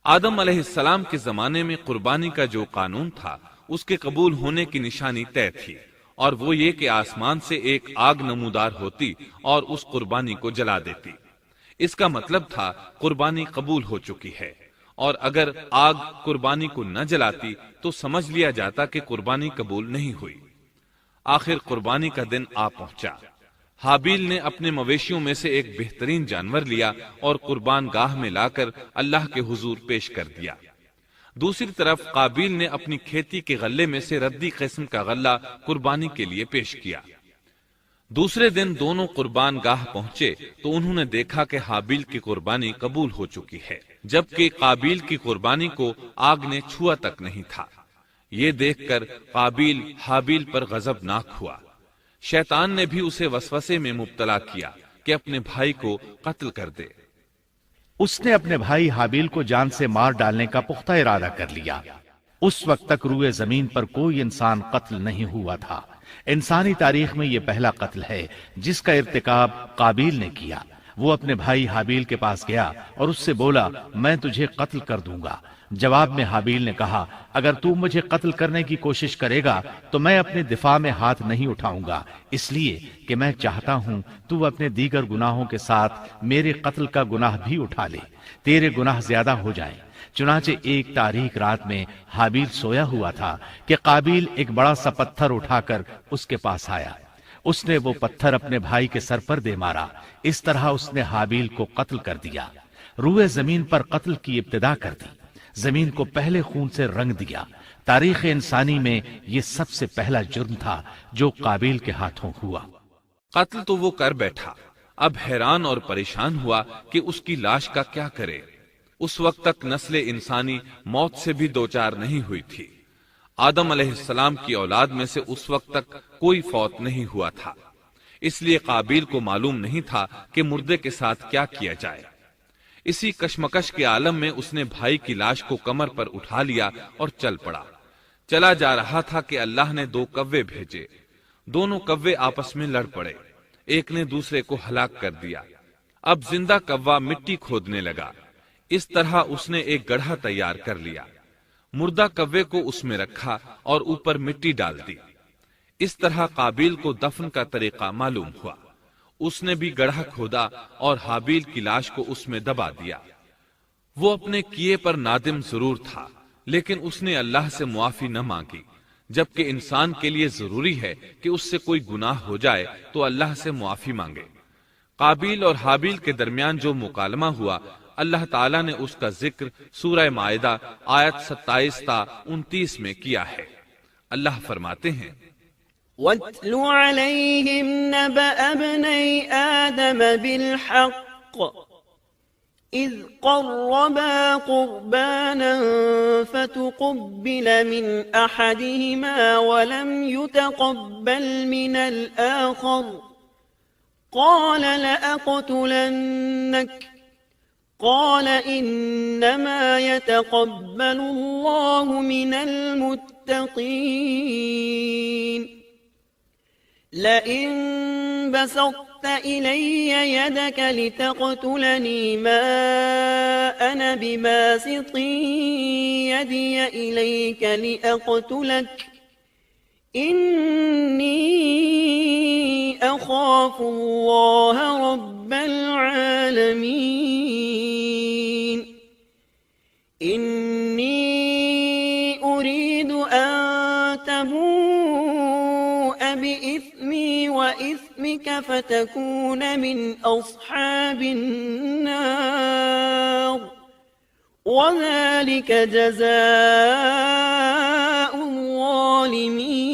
آدم علیہ السلام کے زمانے میں قربانی کا جو قانون تھا اس کے قبول ہونے کی نشانی طے تھی، اور وہ یہ کہ آسمان سے ایک آگ نمودار ہوتی اور اس قربانی کو جلا دیتی۔ اس کا مطلب تھا قربانی قبول ہو چکی ہے، اور اگر آگ قربانی کو نہ جلاتی تو سمجھ لیا جاتا کہ قربانی قبول نہیں ہوئی۔ آخر قربانی کا دن آ پہنچا۔ حابیل نے اپنے مویشیوں میں سے ایک بہترین جانور لیا اور قربان گاہ میں لا کر اللہ کے حضور پیش کر دیا۔ دوسری طرف قابیل نے اپنی کھیتی کے غلے میں سے ردی قسم کا غلہ قربانی کے لیے پیش کیا۔ دوسرے دن دونوں قربان گاہ پہنچے تو انہوں نے دیکھا کہ حابیل کی قربانی قبول ہو چکی ہے، جبکہ قابیل کی قربانی کو آگ نے چھوا تک نہیں تھا۔ یہ دیکھ کر قابیل حابیل پر غضبناک ہوا۔ شیطان نے بھی اسے وسوسے میں مبتلا کیا کہ اپنے بھائی کو قتل کر دے۔ اس نے اپنے بھائی حابیل کو جان سے مار ڈالنے کا پختہ ارادہ کر لیا۔ اس وقت تک روئے زمین پر کوئی انسان قتل نہیں ہوا تھا۔ انسانی تاریخ میں یہ پہلا قتل ہے جس کا ارتکاب قابیل نے کیا۔ وہ اپنے بھائی حابیل کے پاس گیا اور اس سے بولا، میں تجھے قتل کر دوں گا۔ جواب میں حابیل نے کہا، اگر تو مجھے قتل کرنے کی کوشش کرے گا تو میں اپنے دفاع میں ہاتھ نہیں اٹھاؤں گا، اس لیے کہ میں چاہتا ہوں تو اپنے دیگر گناہوں کے ساتھ میرے قتل کا گناہ بھی اٹھا لے، تیرے گناہ زیادہ ہو جائیں۔ چنانچہ ایک تاریک رات میں حابیل سویا ہوا تھا کہ قابیل ایک بڑا سا پتھر اٹھا کر اس کے پاس آیا۔ اس نے وہ پتھر اپنے بھائی کے سر پر دے مارا۔ اس طرح اس نے حابیل کو قتل کر دیا۔ روئے زمین پر قتل کی ابتدا کر دی، زمین کو پہلے خون سے رنگ دیا۔ تاریخ انسانی میں یہ سب سے پہلا جرم تھا جو قابیل کے ہاتھوں ہوا۔ قتل تو وہ کر بیٹھا، اب حیران اور پریشان ہوا کہ اس کی لاش کا کیا کرے۔ اس وقت تک نسل انسانی موت سے بھی دوچار نہیں ہوئی تھی۔ آدم علیہ السلام کی اولاد میں سے اس وقت تک کوئی فوت نہیں ہوا تھا، اس لیے قابیل کو معلوم نہیں تھا کہ مردے کے ساتھ کیا کیا جائے۔ اسی کشمکش کے عالم میں اس نے بھائی کی لاش کو کمر پر اٹھا لیا اور چل پڑا۔ چلا جا رہا تھا کہ اللہ نے دو کوے بھیجے۔ دونوں کوے آپس میں لڑ پڑے، ایک نے دوسرے کو ہلاک کر دیا۔ اب زندہ کوا مٹی کھودنے لگا۔ اس طرح اس نے ایک گڑھا تیار کر لیا، مردہ کوے کو اس میں رکھا اور اوپر مٹی ڈال دی۔ اس طرح قابیل کو دفن کا طریقہ معلوم ہوا۔ اس نے بھی گڑھا کھودا اور حابیل کی لاش کو اس میں دبا دیا۔ وہ اپنے کیے پر نادم ضرور تھا، لیکن اس نے اللہ سے معافی نہ مانگی، جبکہ انسان کے لیے ضروری ہے کہ اس سے کوئی گناہ ہو جائے تو اللہ سے معافی مانگے۔ قابیل اور حابیل کے درمیان جو مکالمہ ہوا، اللہ تعالیٰ نے اس کا ذکر سورہ مائدہ آیت 27 تا 29 میں کیا ہے۔ اللہ فرماتے ہیں، وَاتْلُ عَلَيْهِمْ نَبَأَ ابْنَيْ آدَمَ بِالْحَقِّ إِذْ قَرَّبَا قُرْبَانًا فَتُقُبِّلَ مِنْ أَحَدِهِمَا وَلَمْ يُتَقَبَّلْ مِنَ الْآخَرِ قَالَ لَأَقْتُلَنَّكَ قال إنما يتقبل الله من المتقين لئن بسطت إلي يدك لتقتلني ما أنا بباسط يدي إليك لأقتلك إني أخاف الله رب العالمين إني أريد أن تبوء بإثمي وإثمك فتكون من أصحاب النار وذلك جزاء الظالمين۔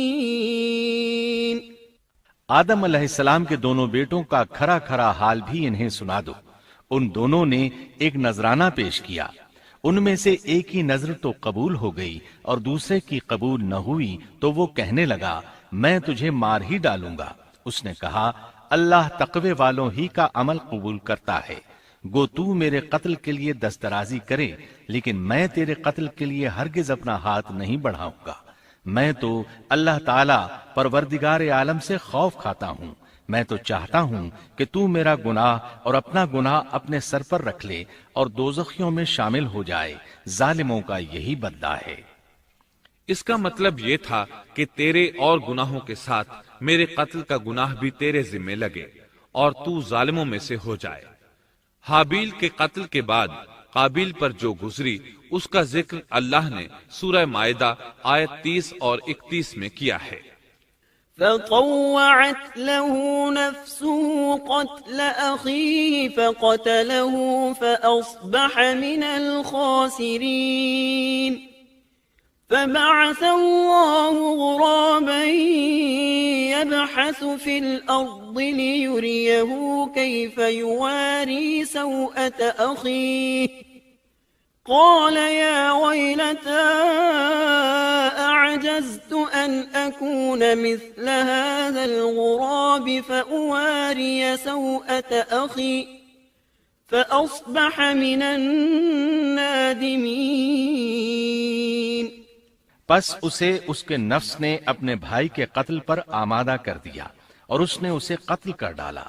آدم علیہ السلام کے دونوں بیٹوں کا کھرا کھرا حال بھی انہیں سنا دو۔ ان دونوں نے ایک نذرانہ پیش کیا، ان میں سے ایک کی نذر تو قبول ہو گئی اور دوسرے کی قبول نہ ہوئی تو وہ کہنے لگا، میں تجھے مار ہی ڈالوں گا۔ اس نے کہا، اللہ تقوی والوں ہی کا عمل قبول کرتا ہے، گو تو میرے قتل کے لیے دسترازی کرے لیکن میں تیرے قتل کے لیے ہرگز اپنا ہاتھ نہیں بڑھاؤں گا۔ میں تو اللہ تعالی پروردگار عالم سے خوف کھاتا ہوں، میں تو چاہتا ہوں کہ تو میرا گناہ اور اپنا گناہ اپنے سر پر رکھ لے اور دوزخیوں میں شامل ہو جائے، ظالموں کا یہی بدلہ ہے۔ اس کا مطلب یہ تھا کہ تیرے اور گناہوں کے ساتھ میرے قتل کا گناہ بھی تیرے ذمہ لگے اور تو ظالموں میں سے ہو جائے۔ حابیل کے قتل کے بعد قابیل پر جو گزری اس کا ذکر اللہ نے سورہ مائدہ آیت 30 اور 31 میں کیا ہے۔ فطوعت له نفسه قتل أخيه فقتله فأصبح من الخاسرين فبعث الله غرابا يبحث في الأرض ليريه كيف يواري سوءة أخيه قال يا ويلتى أعجزت أن أكون مثل هذا الغراب فأواري سوءة أخي فأصبح من النادمين۔ پس اسے اس کے نفس نے اپنے بھائی کے قتل پر آمادہ کر دیا اور اس نے اسے قتل کر ڈالا،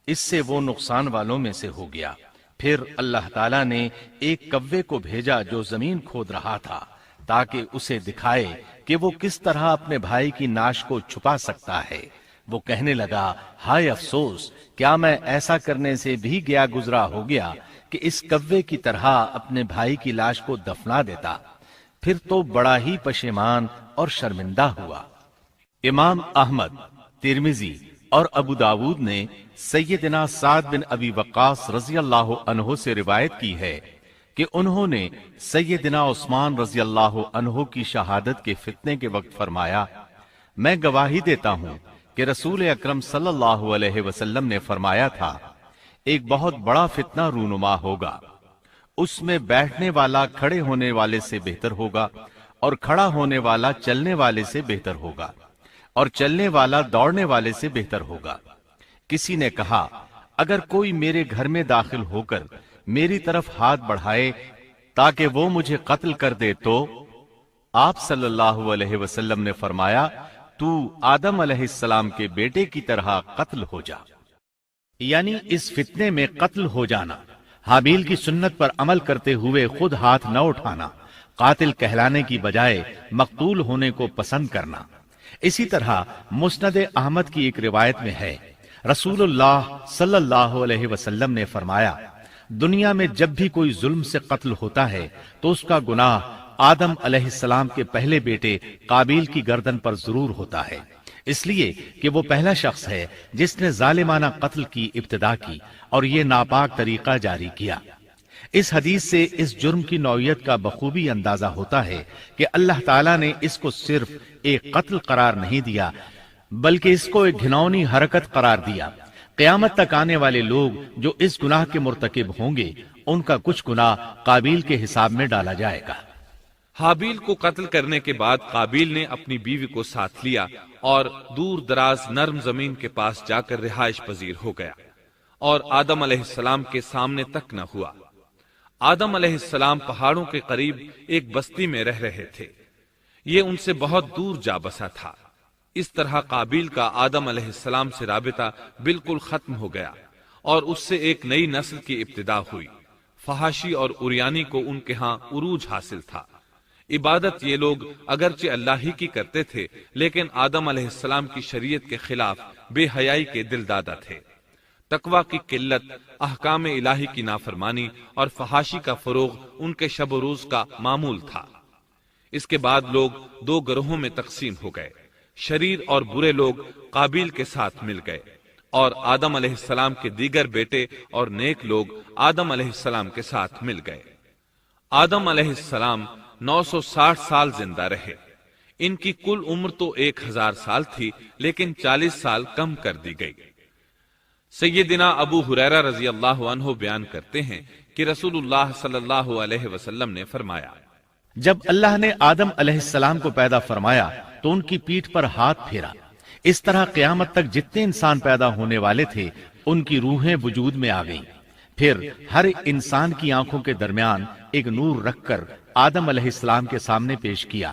اس سے وہ نقصان والوں میں سے ہو گیا۔ پھر اللہ تعالیٰ نے ایک کوے کو بھیجا جو زمین کھود رہا تھا تاکہ اسے دکھائے کہ وہ کس طرح اپنے بھائی کی ناش کو چھپا سکتا ہے۔ وہ کہنے لگا، ہائے افسوس، کیا میں ایسا کرنے سے بھی گیا گزرا ہو گیا کہ اس کوے کی طرح اپنے بھائی کی لاش کو دفنا دیتا۔ پھر تو بڑا ہی پشیمان اور شرمندہ ہوا۔ امام احمد، ترمذی اور ابو داود نے سیدنا سعد بن ابی وقاص رضی اللہ عنہ سے روایت کی ہے کہ انہوں نے سیدنا عثمان رضی اللہ عنہ کی شہادت کے فتنے کے وقت فرمایا، میں گواہی دیتا ہوں کہ رسول اکرم صلی اللہ علیہ وسلم نے فرمایا تھا، ایک بہت بڑا فتنہ رونما ہوگا، اس میں بیٹھنے والا کھڑے ہونے والے سے بہتر ہوگا اور کھڑا ہونے والا چلنے والے سے بہتر ہوگا اور چلنے والا دوڑنے والے سے بہتر ہوگا۔ کسی نے کہا، اگر کوئی میرے گھر میں داخل ہو کر میری طرف ہاتھ بڑھائے تاکہ وہ مجھے قتل کر دے تو آپ صلی اللہ علیہ وسلم نے فرمایا، تو آدم علیہ السلام کے بیٹے کی طرح قتل ہو جا۔ یعنی اس فتنے میں قتل ہو جانا، حابیل کی سنت پر عمل کرتے ہوئے خود ہاتھ نہ اٹھانا، قاتل کہلانے کی بجائے مقتول ہونے کو پسند کرنا۔ اسی طرح مسند احمد کی ایک روایت میں ہے، رسول اللہ صلی اللہ علیہ وسلم نے فرمایا، دنیا میں جب بھی کوئی ظلم سے قتل ہوتا ہے تو اس کا گناہ آدم علیہ السلام کے پہلے بیٹے قابیل کی گردن پر ضرور ہوتا ہے، اس لیے کہ وہ پہلا شخص ہے جس نے ظالمانہ قتل کی ابتدا کی اور یہ ناپاک طریقہ جاری کیا۔ اس حدیث سے اس جرم کی نوعیت کا بخوبی اندازہ ہوتا ہے کہ اللہ تعالیٰ نے اس کو صرف ایک قتل قرار نہیں دیا بلکہ اس کو ایک گھناؤنی حرکت قرار دیا۔ قیامت تک آنے والے لوگ جو اس گناہ کے مرتکب ہوں گے ان کا کچھ گناہ قابیل کے حساب میں ڈالا جائے گا۔ حابیل کو قتل کرنے کے بعد قابیل نے اپنی بیوی کو ساتھ لیا اور دور دراز نرم زمین کے پاس جا کر رہائش پذیر ہو گیا اور آدم علیہ السلام کے سامنے تک نہ ہوا۔ آدم علیہ السلام پہاڑوں کے قریب ایک بستی میں رہ رہے تھے، یہ ان سے بہت دور جا بسا تھا۔ اس طرح قابیل کا آدم علیہ السلام سے رابطہ بالکل ختم ہو گیا اور اس سے ایک نئی نسل کی ابتدا ہوئی۔ فحاشی اور اریانی کو ان کے ہاں عروج حاصل تھا۔ عبادت یہ لوگ اگرچہ اللہ ہی کی کرتے تھے لیکن آدم علیہ السلام کی شریعت کے خلاف بے حیائی کے دل دادا تھے۔ تقوی کی قلت، احکام الہی کی نافرمانی اور فحاشی کا فروغ ان کے شب و روز کا معمول تھا۔ اس کے بعد لوگ دو گروہوں میں تقسیم ہو گئے، شریر اور برے لوگ قابیل کے ساتھ مل گئے اور آدم علیہ السلام کے دیگر بیٹے اور نیک لوگ آدم علیہ السلام کے ساتھ مل گئے۔ آدم علیہ السلام 960 سال زندہ رہے۔ ان کی کل عمر تو 1000 سال تھی لیکن 40 سال کم کر دی گئی۔ سیدنا ابو ہریرہ رضی اللہ عنہ بیان کرتے ہیں کہ رسول اللہ صلی اللہ علیہ وسلم نے فرمایا، جب اللہ نے آدم علیہ السلام کو پیدا فرمایا تو ان کی پیٹھ پر ہاتھ پھیرا، اس طرح قیامت تک جتنے انسان پیدا ہونے والے تھے ان کی روحیں وجود میں آ گئیں۔ پھر ہر انسان کی آنکھوں کے درمیان ایک نور رکھ کر آدم علیہ السلام کے سامنے پیش کیا۔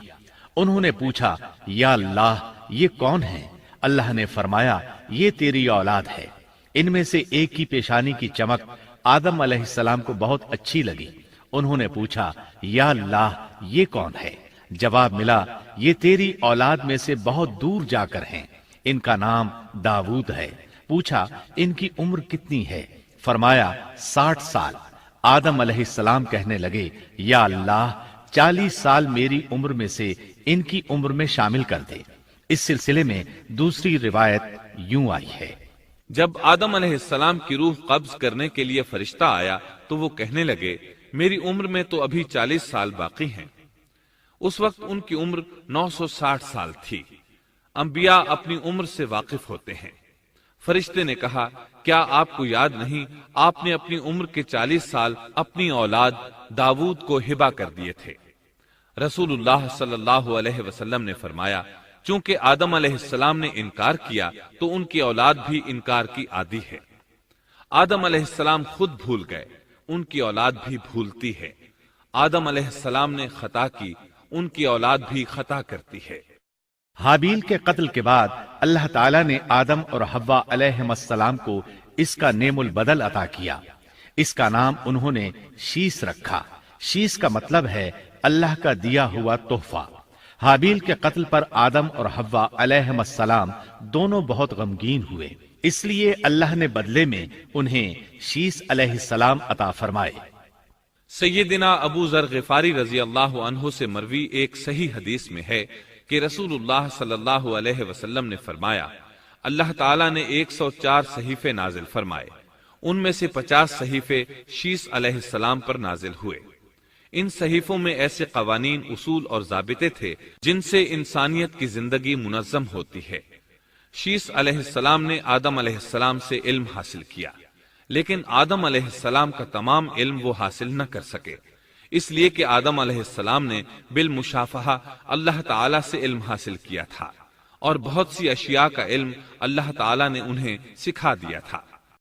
انہوں نے پوچھا، یا اللہ یہ کون ہیں؟ اللہ نے فرمایا یہ تیری اولاد ہے۔ ان میں سے ایک کی پیشانی کی چمک آدم علیہ السلام کو بہت اچھی لگی۔ انہوں نے پوچھا یا اللہ یہ کون ہے؟ جواب ملا یہ تیری اولاد میں سے بہت دور جا کر ہیں، ان کا نام داؤد ہے۔ پوچھا ان کی عمر کتنی ہے؟ فرمایا 60 سال۔ آدم علیہ السلام کہنے لگے یا اللہ 40 سال میری عمر میں سے ان کی عمر میں شامل کر دے۔ اس سلسلے میں دوسری روایت یوں آئی ہے، جب آدم علیہ السلام کی روح قبض کرنے کے لیے فرشتہ آیا تو وہ کہنے لگے میری عمر میں تو ابھی 40 سال باقی ہیں۔ اس وقت ان کی عمر 960 سال تھی۔ انبیاء اپنی عمر سے واقف ہوتے ہیں۔ فرشتے نے کہا کیا آپ کو یاد نہیں آپ نے اپنی عمر کے 40 سال اپنی اولاد داؤد کو ہبہ کر دیے تھے؟ رسول اللہ صلی اللہ علیہ وسلم نے فرمایا چونکہ آدم علیہ السلام نے انکار کیا تو ان کی اولاد بھی انکار کی عادی ہے۔ آدم علیہ السلام خود بھول گئے، ان کی اولاد بھی بھولتی ہے۔ آدم علیہ السلام نے خطا کی، ان کی اولاد بھی خطا کرتی ہے۔ حابیل کے قتل کے بعد اللہ تعالیٰ نے آدم اور حوا علیہم السلام کو اس کا نعم البدل عطا کیا۔ اس کا نام انہوں نے شیس رکھا۔ شیس کا مطلب ہے اللہ کا دیا ہوا تحفہ۔ حابیل کے قتل پر آدم اور حوا علیہم السلام دونوں بہت غمگین ہوئے، اس لیے اللہ نے بدلے میں انہیں شیس علیہ السلام عطا فرمائے۔ سیدنا ابو ذر غفاری رضی اللہ عنہ سے مروی ایک صحیح حدیث میں ہے کہ رسول اللہ صلی اللہ علیہ وسلم نے فرمایا اللہ تعالیٰ نے 104 صحیفے نازل فرمائے، ان میں سے 50 صحیفے شیس علیہ السلام پر نازل ہوئے۔ ان صحیفوں میں ایسے قوانین، اصول اور ضابطے تھے جن سے انسانیت کی زندگی منظم ہوتی ہے۔ شیس علیہ السلام نے آدم علیہ السلام سے علم حاصل کیا، لیکن آدم علیہ السلام کا تمام علم وہ حاصل نہ کر سکے، اس لیے کہ آدم علیہ السلام نے بالمشافہہ اللہ تعالیٰ سے علم حاصل کیا تھا اور بہت سی اشیاء کا علم اللہ تعالیٰ نے انہیں سکھا دیا تھا۔